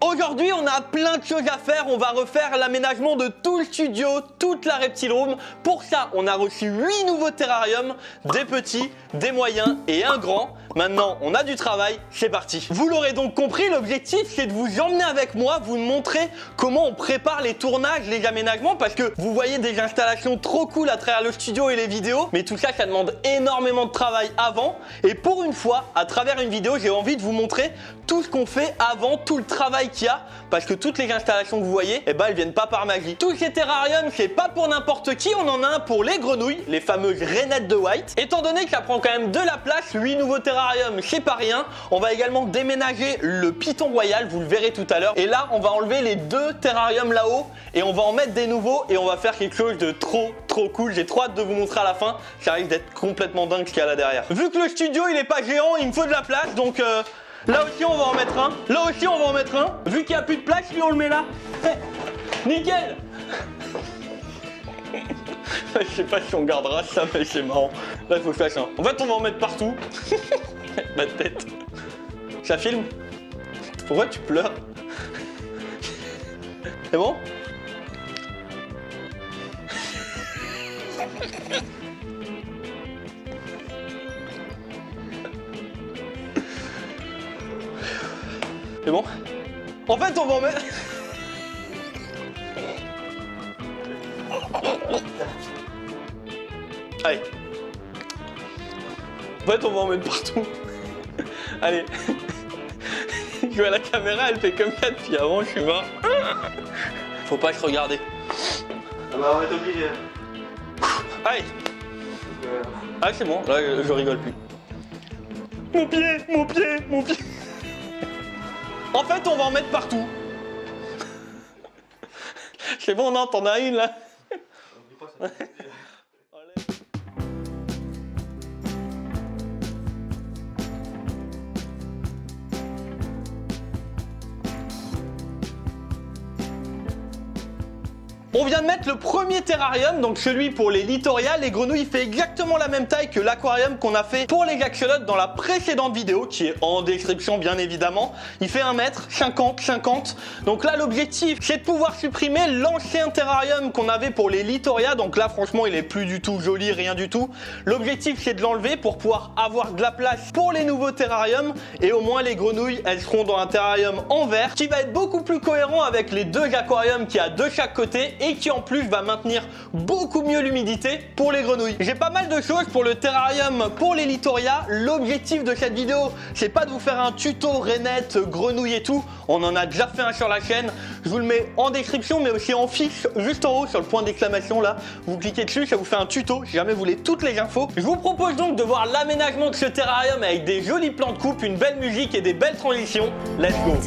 Aujourd'hui, on a plein de choses à faire. On va refaire l'aménagement de tout le studio, toute la Reptile Room. Pour ça, on a reçu 8 nouveaux terrariums, des petits, des moyens et un grand. Maintenant, on a du travail, c'est parti. Vous l'aurez donc compris, l'objectif, c'est de vous emmener avec moi, vous montrer comment on prépare les tournages, les aménagements, parce que vous voyez des installations trop cool à travers le studio et les vidéos, mais tout ça, ça demande énormément de travail avant. Et pour une fois, à travers une vidéo, j'ai envie de vous montrer tout ce qu'on fait avant, tout le travail qu'il y a, parce que toutes les installations que vous voyez, eh ben, elles viennent pas par magie. Tous ces terrariums, c'est pas pour n'importe qui, on en a un pour les grenouilles, les fameuses rainettes de White. Étant donné que ça prend quand même de la place, 8 nouveaux terrariums, c'est pas rien. On va également déménager le Python Royal, vous le verrez tout à l'heure. Et là, on va enlever les 2 terrariums là-haut et on va en mettre des nouveaux et on va faire quelque chose de trop cool. J'ai trop hâte de vous montrer à la fin. Ça risque d'être complètement dingue ce qu'il y a là derrière. Vu que le studio, il est pas géant, il me faut de la place, donc là aussi, on va en mettre un. Là aussi, on va en mettre un. Vu qu'il n'y a plus de place, lui, on le met là. Nickel. Je sais pas si on gardera ça, mais c'est marrant. Là, il faut que je fasse un. En fait, on va en mettre partout. Ma tête. Ça filme? Pourquoi tu pleures? C'est bon? C'est bon? En fait, on va en mettre... Allez. En fait, on va en mettre partout. Allez. Je vois la caméra, elle fait comme ça depuis avant, je suis mort. Faut pas se regarder. Ah bah on va être obligé. Allez. Ah c'est bon, là je rigole plus. Mon pied, mon pied, mon pied. En fait, on va en mettre partout. C'est bon, non, t'en as une là. On vient de mettre le premier terrarium, donc celui pour les littoriales. Les grenouilles, il fait exactement la même taille que l'aquarium qu'on a fait pour les axolotes dans la précédente vidéo, qui est en description bien évidemment. Il fait 1 mètre, 50. Donc là, l'objectif, c'est de pouvoir supprimer l'ancien terrarium qu'on avait pour les littoria. Donc là, franchement, il est plus du tout joli, rien du tout. L'objectif, c'est de l'enlever pour pouvoir avoir de la place pour les nouveaux terrariums. Et au moins, les grenouilles, elles seront dans un terrarium en verre, qui va être beaucoup plus cohérent avec les 2 aquariums qu'il y a de chaque côté. Et qui en plus va maintenir beaucoup mieux l'humidité pour les grenouilles. J'ai pas mal de choses pour le terrarium pour les littoria. L'objectif de cette vidéo, c'est pas de vous faire un tuto rainettes, grenouilles et tout. On en a déjà fait un sur la chaîne. Je vous le mets en description, mais aussi en fiche juste en haut sur le point d'exclamation là. Vous cliquez dessus, ça vous fait un tuto si jamais vous voulez toutes les infos. Je vous propose donc de voir l'aménagement de ce terrarium avec des jolis plans de coupe, une belle musique et des belles transitions. Let's go!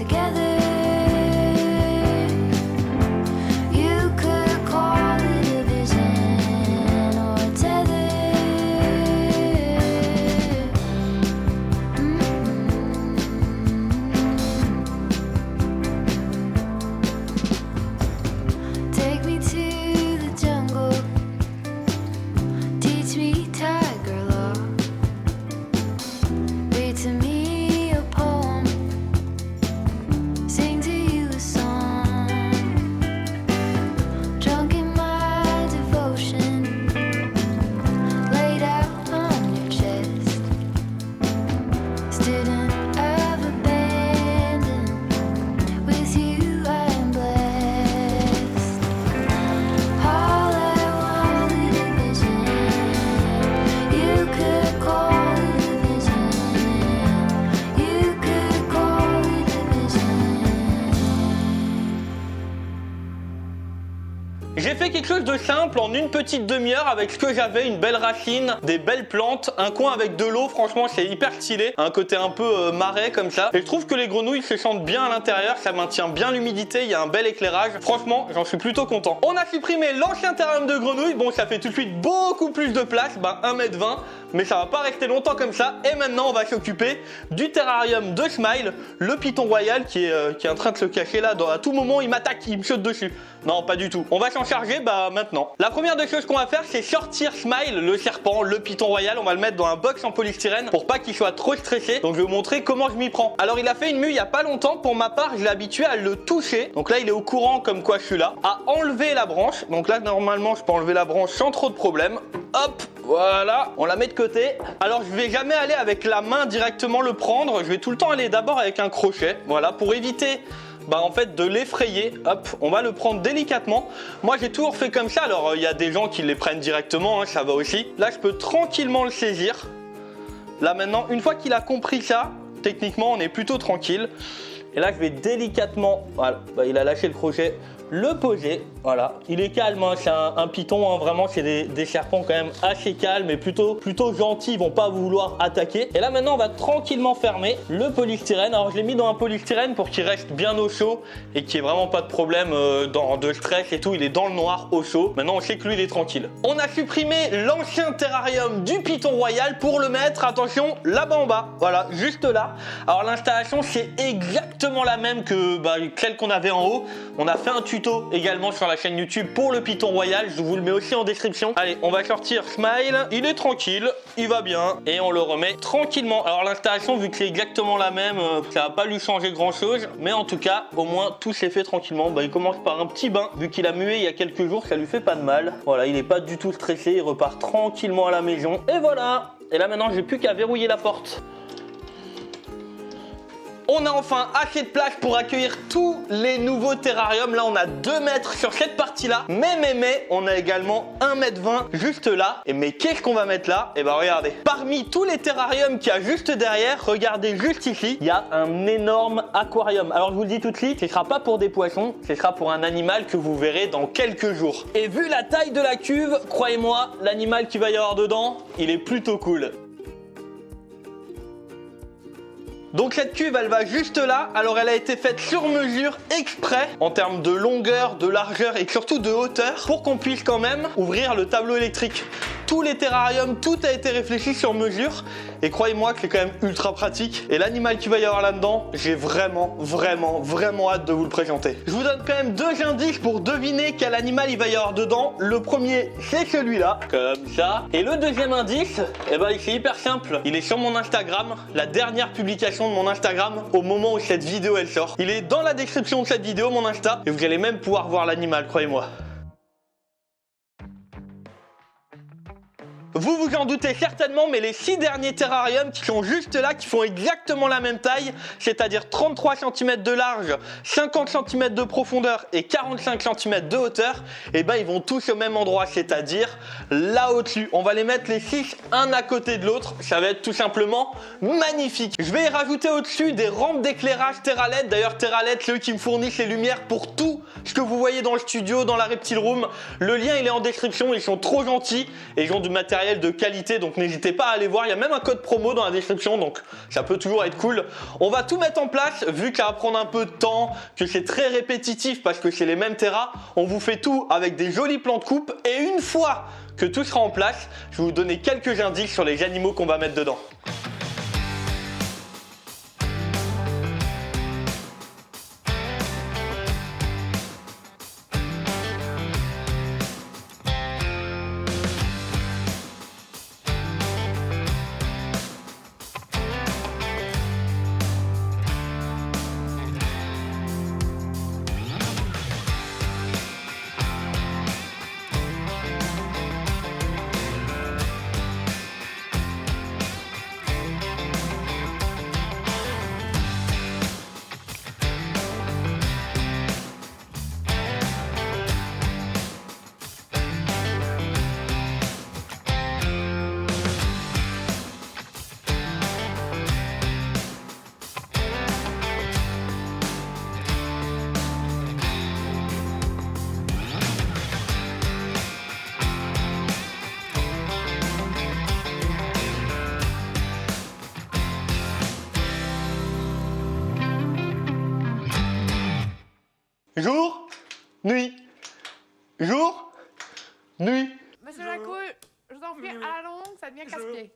J'ai fait quelque chose de simple en une petite demi-heure avec ce que j'avais, une belle racine, des belles plantes, un coin avec de l'eau, franchement c'est hyper stylé, un côté un peu marais comme ça. Et je trouve que les grenouilles se sentent bien à l'intérieur, ça maintient bien l'humidité, il y a un bel éclairage. Franchement, j'en suis plutôt content. On a supprimé l'ancien terrarium de grenouilles, bon ça fait tout de suite beaucoup plus de place, 1m20, mais ça va pas rester longtemps comme ça. Et maintenant on va s'occuper du terrarium de Smile, le Python Royal qui est en train de se cacher là, à tout moment il m'attaque, il me saute dessus. Non, pas du tout. On va s'en charger maintenant. La première des choses qu'on va faire, c'est sortir Smile, le serpent, le python royal. On va le mettre dans un box en polystyrène pour pas qu'il soit trop stressé. Donc je vais vous montrer comment je m'y prends. Alors il a fait une mue il y a pas longtemps. Pour ma part, je l'ai habitué à le toucher. Donc là il est au courant comme quoi je suis là. À enlever la branche. Donc là normalement je peux enlever la branche sans trop de problème. Hop, voilà, on la met de côté. Alors je vais jamais aller avec la main directement le prendre. Je vais tout le temps aller d'abord avec un crochet. Voilà, pour éviter en fait de l'effrayer. Hop, on va le prendre délicatement. Moi j'ai toujours fait comme ça. Alors il y a des gens qui les prennent directement, hein, ça va aussi. Là je peux tranquillement le saisir. Là maintenant, une fois qu'il a compris ça, techniquement on est plutôt tranquille. Et là je vais délicatement, voilà, il a lâché le crochet, le poser. Voilà, il est calme, hein. C'est un python, hein. Vraiment c'est des serpents quand même assez calmes et plutôt gentils, ils vont pas vouloir attaquer. Et là maintenant on va tranquillement fermer le polystyrène. Alors je l'ai mis dans un polystyrène pour qu'il reste bien au chaud et qu'il n'y ait vraiment pas de problème de stress et tout. Il est dans le noir au chaud. Maintenant on sait que lui il est tranquille. On a supprimé l'ancien terrarium du python royal pour le mettre, attention, là-bas en bas. Voilà, juste là. Alors l'installation c'est exactement la même que celle qu'on avait en haut. On a fait un tuto également sur la chaîne YouTube pour le python royal, je vous le mets aussi en description. Allez, on va sortir Smile, il est tranquille, il va bien et on le remet tranquillement. Alors l'installation, vu que c'est exactement la même, ça va pas lui changer grand chose, mais en tout cas au moins tout s'est fait tranquillement. Il commence par un petit bain, vu qu'il a mué il y a quelques jours, ça lui fait pas de mal. Voilà, il est pas du tout stressé, il repart tranquillement à la maison et voilà. Et là maintenant j'ai plus qu'à verrouiller la porte. On a enfin assez de place pour accueillir tous les nouveaux terrariums. Là, on a 2 mètres sur cette partie-là. Mais, on a également 1,20 m juste là. Et mais qu'est-ce qu'on va mettre là? Et regardez. Parmi tous les terrariums qu'il y a juste derrière, regardez juste ici, il y a un énorme aquarium. Alors, je vous le dis tout de suite, ce ne sera pas pour des poissons, ce sera pour un animal que vous verrez dans quelques jours. Et vu la taille de la cuve, croyez-moi, l'animal qu'il va y avoir dedans, il est plutôt cool. Donc cette cuve elle va juste là, alors elle a été faite sur mesure exprès en termes de longueur, de largeur et surtout de hauteur pour qu'on puisse quand même ouvrir le tableau électrique. Tous les terrariums, tout a été réfléchi sur mesure et croyez-moi que c'est quand même ultra pratique. Et l'animal qu'il va y avoir là-dedans, j'ai vraiment hâte de vous le présenter. Je vous donne quand même 2 indices pour deviner quel animal il va y avoir dedans. Le premier c'est celui-là, comme ça. Et le deuxième indice, c'est hyper simple. Il est sur mon Instagram, la dernière publication de mon Instagram au moment où cette vidéo elle sort. Il est dans la description de cette vidéo, mon Insta, et vous allez même pouvoir voir l'animal, croyez-moi. Vous vous en doutez certainement, mais les 6 derniers terrariums qui sont juste là, qui font exactement la même taille, c'est-à-dire 33 cm de large, 50 cm de profondeur et 45 cm de hauteur, ils vont tous au même endroit, c'est-à-dire là au-dessus. On va les mettre les 6 un à côté de l'autre, ça va être tout simplement magnifique. Je vais y rajouter au-dessus des rampes d'éclairage TerraLED. D'ailleurs TerraLED, c'est eux qui me fournissent les lumières pour tout ce que vous voyez dans le studio, dans la Reptile Room. Le lien il est en description, ils sont trop gentils et ils ont du matériel de qualité, donc n'hésitez pas à aller voir. Il y a même un code promo dans la description, donc ça peut toujours être cool. On va tout mettre en place, vu que ça va prendre un peu de temps, que c'est très répétitif parce que c'est les mêmes terras. On vous fait tout avec des jolis plans de coupe et une fois que tout sera en place, je vais vous donner quelques indices sur les animaux qu'on va mettre dedans. Jour, nuit, jour, nuit. Monsieur Jacou, je vous en prie, à la longue, ça devient casse-pied.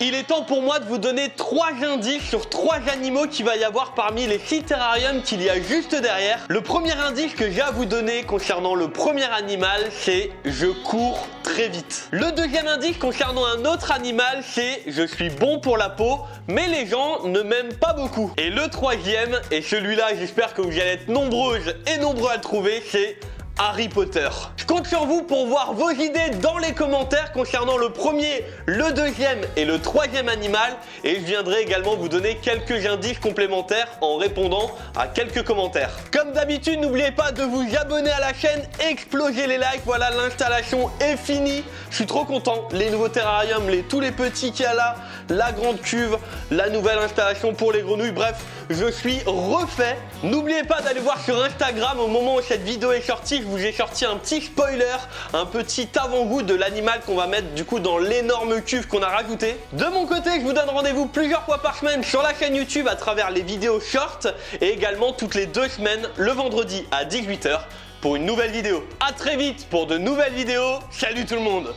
Il est temps pour moi de vous donner 3 indices sur 3 animaux qu'il va y avoir parmi les 6 terrariums qu'il y a juste derrière. Le premier indice que j'ai à vous donner concernant le premier animal, c'est je cours très vite. Le deuxième indice concernant un autre animal, c'est je suis bon pour la peau, mais les gens ne m'aiment pas beaucoup. Et le troisième, et celui-là j'espère que vous allez être nombreuses et nombreux à le trouver, c'est Harry Potter. Je compte sur vous pour voir vos idées dans les commentaires concernant le premier, le deuxième et le troisième animal, et je viendrai également vous donner quelques indices complémentaires en répondant à quelques commentaires. Comme d'habitude, n'oubliez pas de vous abonner à la chaîne, exploser les likes. Voilà, l'installation est finie. Je suis trop content. Les nouveaux terrariums, tous les petits qu'il y a là, la grande cuve, la nouvelle installation pour les grenouilles, bref, je suis refait. N'oubliez pas d'aller voir sur Instagram au moment où cette vidéo est sortie. Je vous ai sorti un petit spoiler, un petit avant-goût de l'animal qu'on va mettre du coup dans l'énorme cuve qu'on a rajouté. De mon côté, je vous donne rendez-vous plusieurs fois par semaine sur la chaîne YouTube à travers les vidéos short et également toutes les 2 semaines le vendredi à 18 h pour une nouvelle vidéo. A très vite pour de nouvelles vidéos. Salut tout le monde!